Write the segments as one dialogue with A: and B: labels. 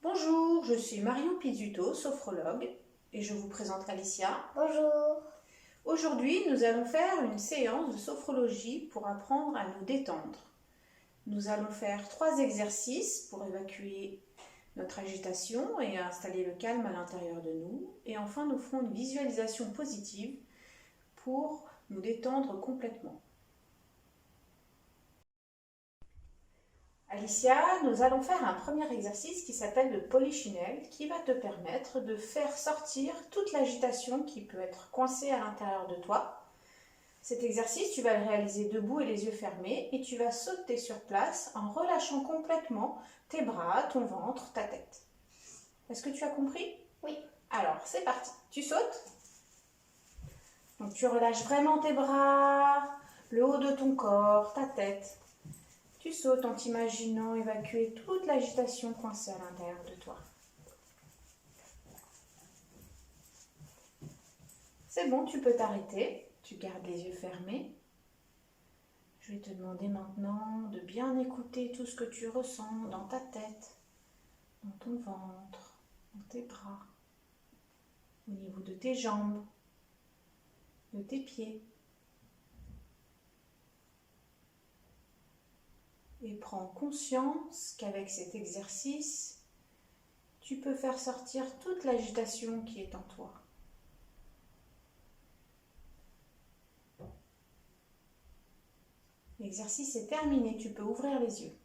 A: Bonjour, je suis Marion Pizzuto, sophrologue, et je vous présente Alicia.
B: Bonjour.
A: Aujourd'hui, nous allons faire une séance de sophrologie pour apprendre à nous détendre. Nous allons faire 3 exercices pour évacuer notre agitation et installer le calme à l'intérieur de nous. Et enfin, nous ferons une visualisation positive pour nous détendre complètement. Alicia, nous allons faire un premier exercice qui s'appelle le polichinelle, qui va te permettre de faire sortir toute l'agitation qui peut être coincée à l'intérieur de toi. Cet exercice, tu vas le réaliser debout et les yeux fermés, et tu vas sauter sur place en relâchant complètement tes bras, ton ventre, ta tête. Est-ce que tu as compris?
B: Oui.
A: Alors, c'est parti. Tu sautes. Donc, tu relâches vraiment tes bras, le haut de ton corps, ta tête. Tu sautes en t'imaginant évacuer toute l'agitation coincée à l'intérieur de toi. C'est bon, tu peux t'arrêter. Tu gardes les yeux fermés. Je vais te demander maintenant de bien écouter tout ce que tu ressens dans ta tête, dans ton ventre, dans tes bras, au niveau de tes jambes, de tes pieds. Et prends conscience qu'avec cet exercice, tu peux faire sortir toute l'agitation qui est en toi. L'exercice est terminé, tu peux ouvrir les yeux.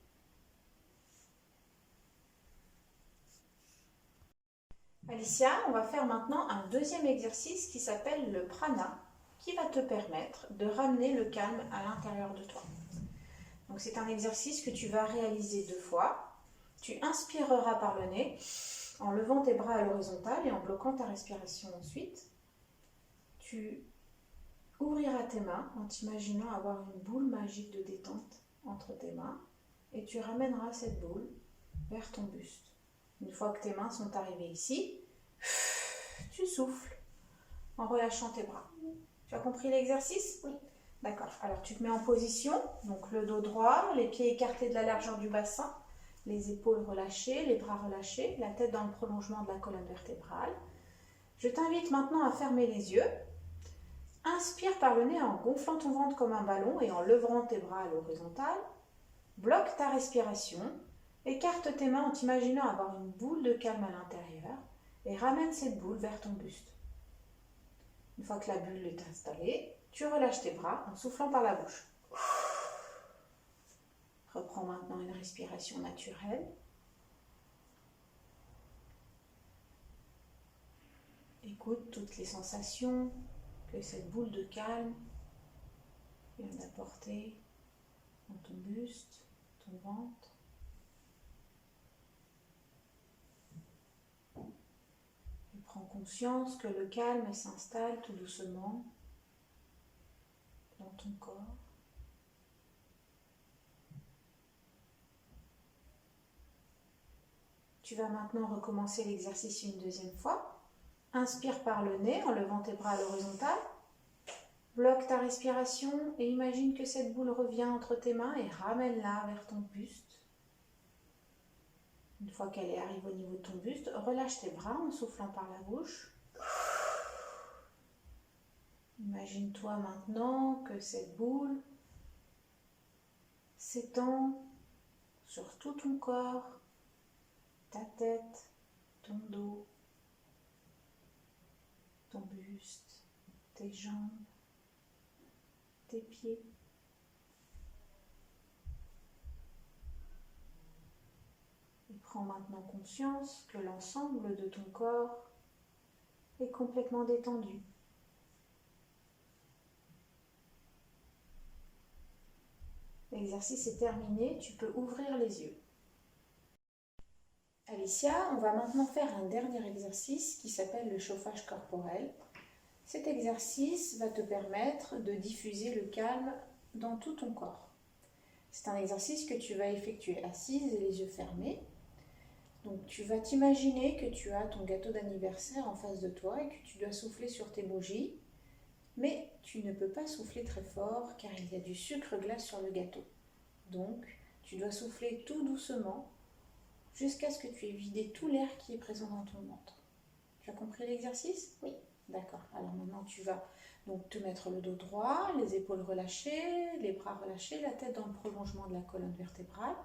A: Alicia, on va faire maintenant un deuxième exercice qui s'appelle le prana, qui va te permettre de ramener le calme à l'intérieur de toi. Donc c'est un exercice que tu vas réaliser 2 fois. Tu inspireras par le nez en levant tes bras à l'horizontale et en bloquant ta respiration ensuite. Tu ouvriras tes mains en t'imaginant avoir une boule magique de détente entre tes mains et tu ramèneras cette boule vers ton buste. Une fois que tes mains sont arrivées ici, tu souffles en relâchant tes bras. Tu as compris l'exercice?
B: Oui.
A: D'accord. Alors tu te mets en position, donc le dos droit, les pieds écartés de la largeur du bassin, les épaules relâchées, les bras relâchés, la tête dans le prolongement de la colonne vertébrale. Je t'invite maintenant à fermer les yeux. Inspire par le nez en gonflant ton ventre comme un ballon et en levant tes bras à l'horizontale. Bloque ta respiration. Écarte tes mains en t'imaginant avoir une boule de calme à l'intérieur et ramène cette boule vers ton buste. Une fois que la bulle est installée, tu relâches tes bras en soufflant par la bouche. Reprends maintenant une respiration naturelle. Écoute toutes les sensations que cette boule de calme vient d'apporter dans ton buste, ton ventre. Et prends conscience que le calme s'installe tout doucement dans ton corps. Tu vas maintenant recommencer l'exercice une deuxième fois. Inspire par le nez en levant tes bras à l'horizontale. Bloque ta respiration et imagine que cette boule revient entre tes mains et ramène-la vers ton buste. Une fois qu'elle est arrivée au niveau de ton buste, relâche tes bras en soufflant par la bouche. Imagine-toi maintenant que cette boule s'étend sur tout ton corps, ta tête, ton dos, ton buste, tes jambes, tes pieds. Et prends maintenant conscience que l'ensemble de ton corps est complètement détendu. L'exercice est terminé, tu peux ouvrir les yeux. Alicia, on va maintenant faire un dernier exercice qui s'appelle le chauffage corporel. Cet exercice va te permettre de diffuser le calme dans tout ton corps. C'est un exercice que tu vas effectuer assise et les yeux fermés. Donc tu vas t'imaginer que tu as ton gâteau d'anniversaire en face de toi et que tu dois souffler sur tes bougies, mais tu ne peux pas souffler très fort car il y a du sucre glace sur le gâteau. Donc tu dois souffler tout doucement jusqu'à ce que tu aies vidé tout l'air qui est présent dans ton ventre. Tu as compris l'exercice?
B: Oui.
A: D'accord. Alors maintenant, tu vas donc te mettre le dos droit, les épaules relâchées, les bras relâchés, la tête dans le prolongement de la colonne vertébrale.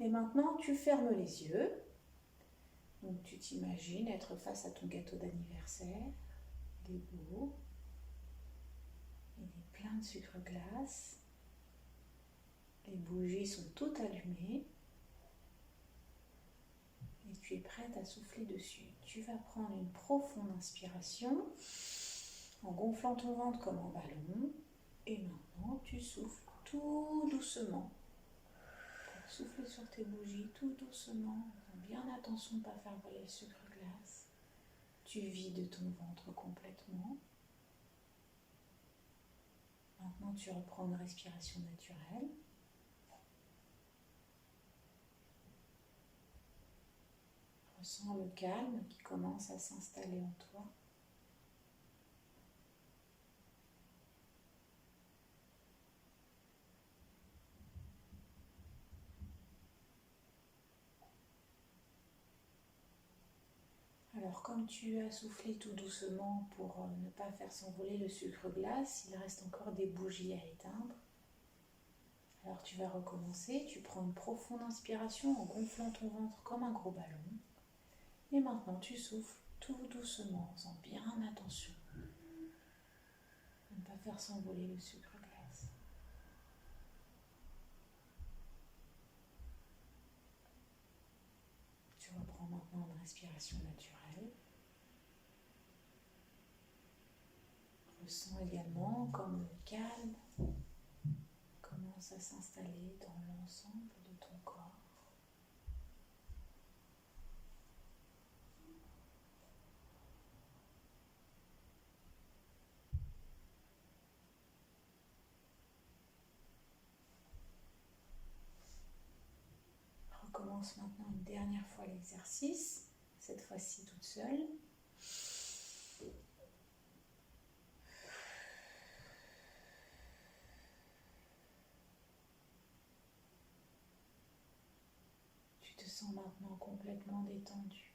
A: Et maintenant, tu fermes les yeux. Donc tu t'imagines être face à ton gâteau d'anniversaire. Il est beau. Il est plein de sucre glace. Les bougies sont toutes allumées. Et tu es prête à souffler dessus. Tu vas prendre une profonde inspiration en gonflant ton ventre comme un ballon. Et maintenant, tu souffles tout doucement. Souffle sur tes bougies tout doucement, en faisant bien attention de ne pas faire voler le sucre glace. Tu vides ton ventre complètement. Maintenant, tu reprends une respiration naturelle. Ressens le calme qui commence à s'installer en toi. Alors, comme tu as soufflé tout doucement pour ne pas faire s'envoler le sucre glace, il reste encore des bougies à éteindre. Alors, tu vas recommencer. Tu prends une profonde inspiration en gonflant ton ventre comme un gros ballon. Et maintenant, tu souffles tout doucement, en faisant bien attention de ne pas faire s'envoler le sucre glace. Tu reprends maintenant une respiration naturelle. Ressens également comme le calme commence à s'installer dans l'ensemble de ton corps. Recommence maintenant une dernière fois l'exercice, cette fois-ci toute seule. Tu te sens maintenant complètement détendue,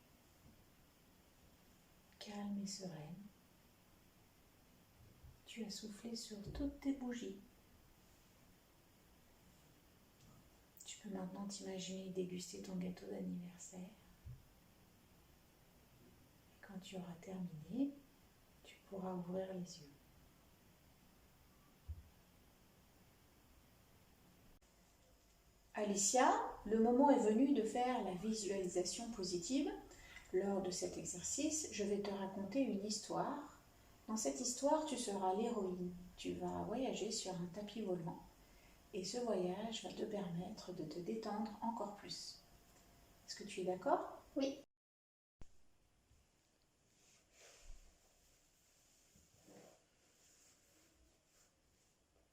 A: calme et sereine. Tu as soufflé sur toutes tes bougies. Tu peux maintenant t'imaginer déguster ton gâteau d'anniversaire. Quand tu auras terminé, tu pourras ouvrir les yeux. Alicia, le moment est venu de faire la visualisation positive. Lors de cet exercice, je vais te raconter une histoire. Dans cette histoire, tu seras l'héroïne. Tu vas voyager sur un tapis volant. Et ce voyage va te permettre de te détendre encore plus. Est-ce que tu es d'accord?
B: Oui.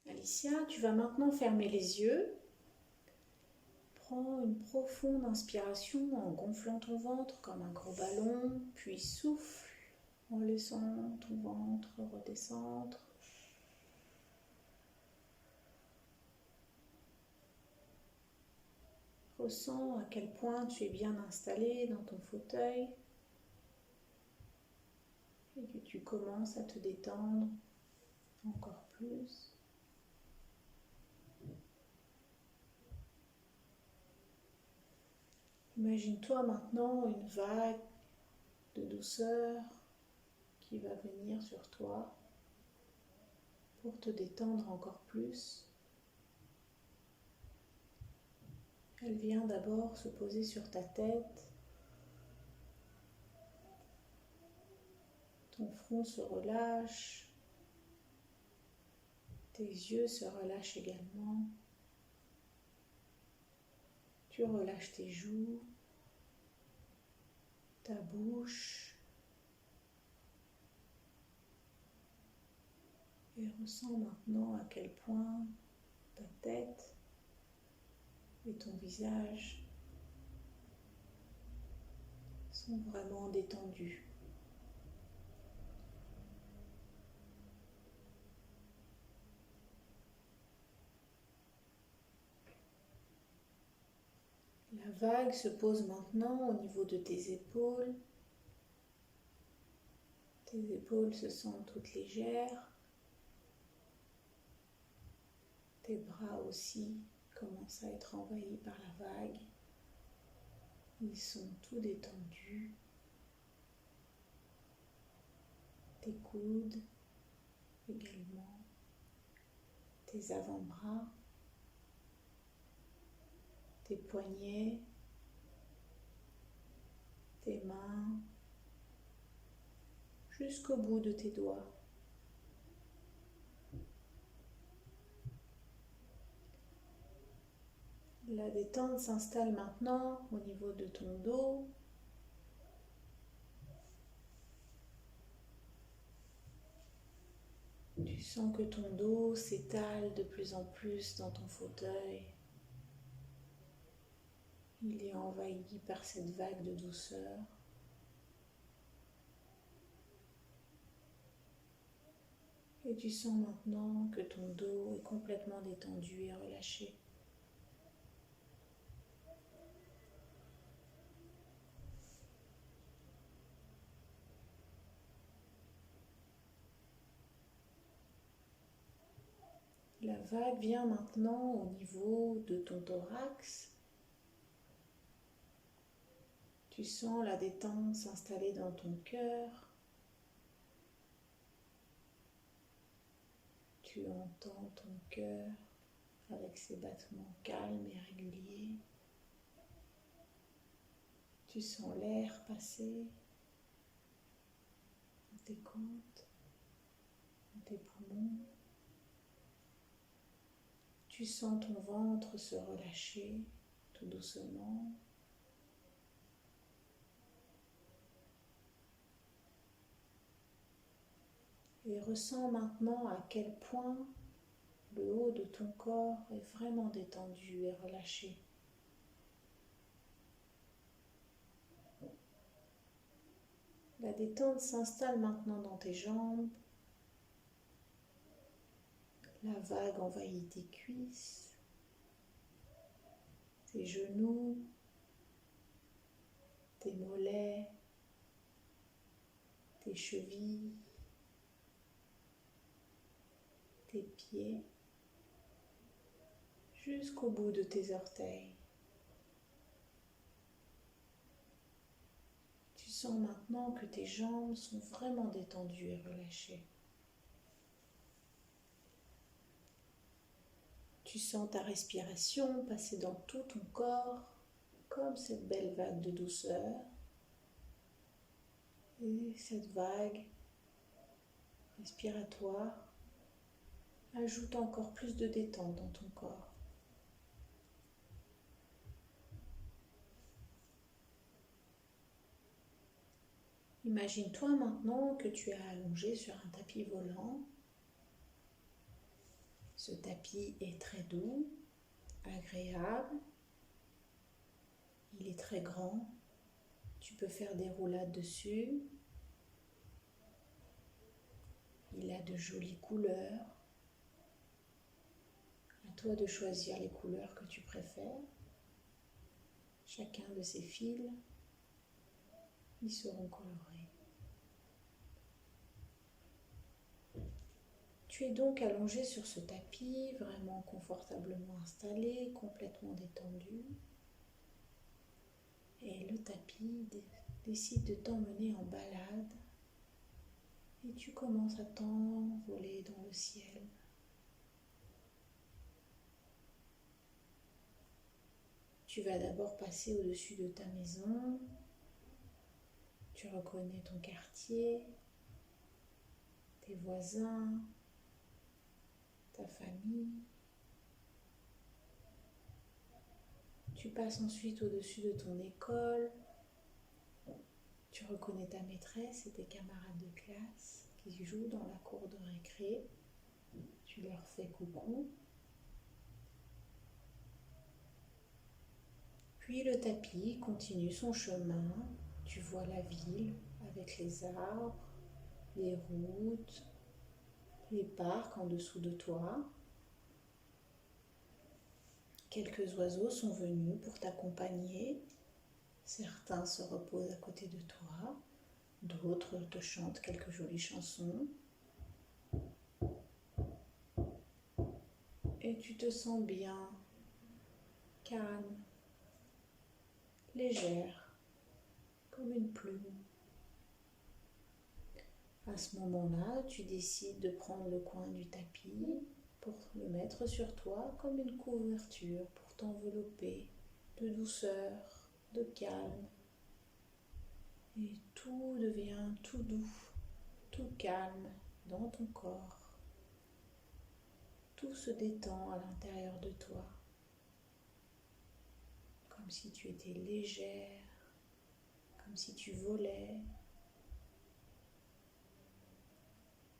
A: Alicia, tu vas maintenant fermer les yeux. Prends une profonde inspiration en gonflant ton ventre comme un gros ballon, puis souffle en laissant ton ventre redescendre. Ressens à quel point tu es bien installé dans ton fauteuil et que tu commences à te détendre encore plus. Imagine-toi maintenant une vague de douceur qui va venir sur toi pour te détendre encore plus. Elle vient d'abord se poser sur ta tête. Ton front se relâche. Tes yeux se relâchent également. Tu relâches tes joues, ta bouche. Et ressens maintenant à quel point ta tête et ton visage sont vraiment détendus. La vague se pose maintenant au niveau de tes épaules. Tes épaules se sentent toutes légères. Tes bras aussi commencent à être envahis par la vague. Ils sont tout détendus. Tes coudes également. Tes avant-bras. Tes poignets. Tes mains. Jusqu'au bout de tes doigts. La détente s'installe maintenant au niveau de ton dos. Tu sens que ton dos s'étale de plus en plus dans ton fauteuil. Il est envahi par cette vague de douceur. Et tu sens maintenant que ton dos est complètement détendu et relâché. La vague vient maintenant au niveau de ton thorax. Tu sens la détente s'installer dans ton cœur. Tu entends ton cœur avec ses battements calmes et réguliers. Tu sens l'air passer dans tes côtes, dans tes poumons. Tu sens ton ventre se relâcher tout doucement. Et ressens maintenant à quel point le haut de ton corps est vraiment détendu et relâché. La détente s'installe maintenant dans tes jambes. La vague envahit tes cuisses, tes genoux, tes mollets, tes chevilles, tes pieds, jusqu'au bout de tes orteils. Tu sens maintenant que tes jambes sont vraiment détendues et relâchées. Tu sens ta respiration passer dans tout ton corps, comme cette belle vague de douceur. Et cette vague respiratoire ajoute encore plus de détente dans ton corps. Imagine-toi maintenant que tu es allongé sur un tapis volant. Ce tapis est très doux, agréable. Il est très grand. Tu peux faire des roulades dessus. Il a de jolies couleurs. À toi de choisir les couleurs que tu préfères. Chacun de ces fils y seront colorés. Tu es donc allongé sur ce tapis, vraiment confortablement installé, complètement détendu. Et le tapis décide de t'emmener en balade. Et tu commences à t'envoler dans le ciel. Tu vas d'abord passer au-dessus de ta maison. Tu reconnais ton quartier, tes voisins, ta famille. Tu passes ensuite au-dessus de ton école. Tu reconnais ta maîtresse et tes camarades de classe qui jouent dans la cour de récré. Tu leur fais coucou. Puis le tapis continue son chemin. Tu vois la ville avec les arbres, les routes, les parcs en dessous de toi. Quelques oiseaux sont venus pour t'accompagner. Certains se reposent à côté de toi, d'autres te chantent quelques jolies chansons. Et tu te sens bien, calme, légère, comme une plume. À ce moment-là, tu décides de prendre le coin du tapis pour le mettre sur toi comme une couverture pour t'envelopper de douceur, de calme. Et tout devient tout doux, tout calme dans ton corps. Tout se détend à l'intérieur de toi, comme si tu étais légère, comme si tu volais.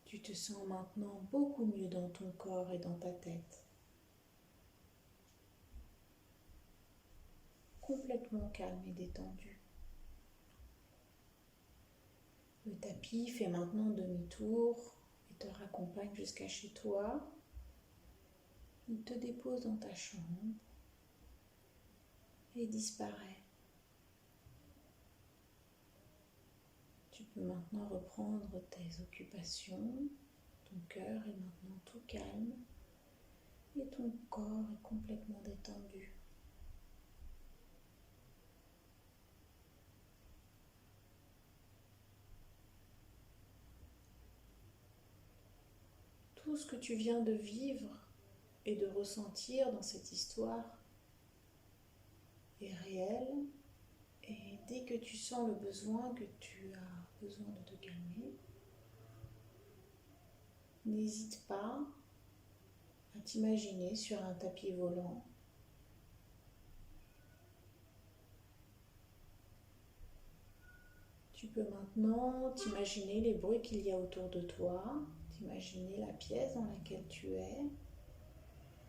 A: Tu te sens maintenant beaucoup mieux dans ton corps et dans ta tête. Complètement calme et détendu. Le tapis fait maintenant demi-tour et te raccompagne jusqu'à chez toi. Il te dépose dans ta chambre et disparaît. Tu peux maintenant reprendre tes occupations. Ton cœur est maintenant tout calme et ton corps est complètement détendu. Tout ce que tu viens de vivre et de ressentir dans cette histoire est réel, et dès que tu sens le besoin, que tu as besoin de te calmer, n'hésite pas à t'imaginer sur un tapis volant. Tu peux maintenant t'imaginer les bruits qu'il y a autour de toi, t'imaginer la pièce dans laquelle tu es.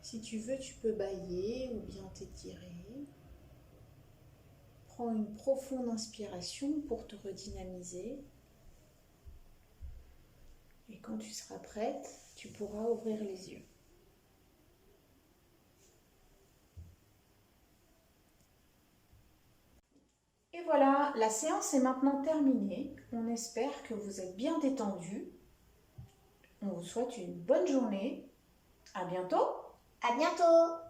A: Si tu veux, tu peux bâiller ou bien t'étirer. Prends une profonde inspiration pour te redynamiser. Et quand tu seras prête, tu pourras ouvrir les yeux. Et voilà, la séance est maintenant terminée. On espère que vous êtes bien détendus. On vous souhaite une bonne journée. À bientôt.
B: À bientôt.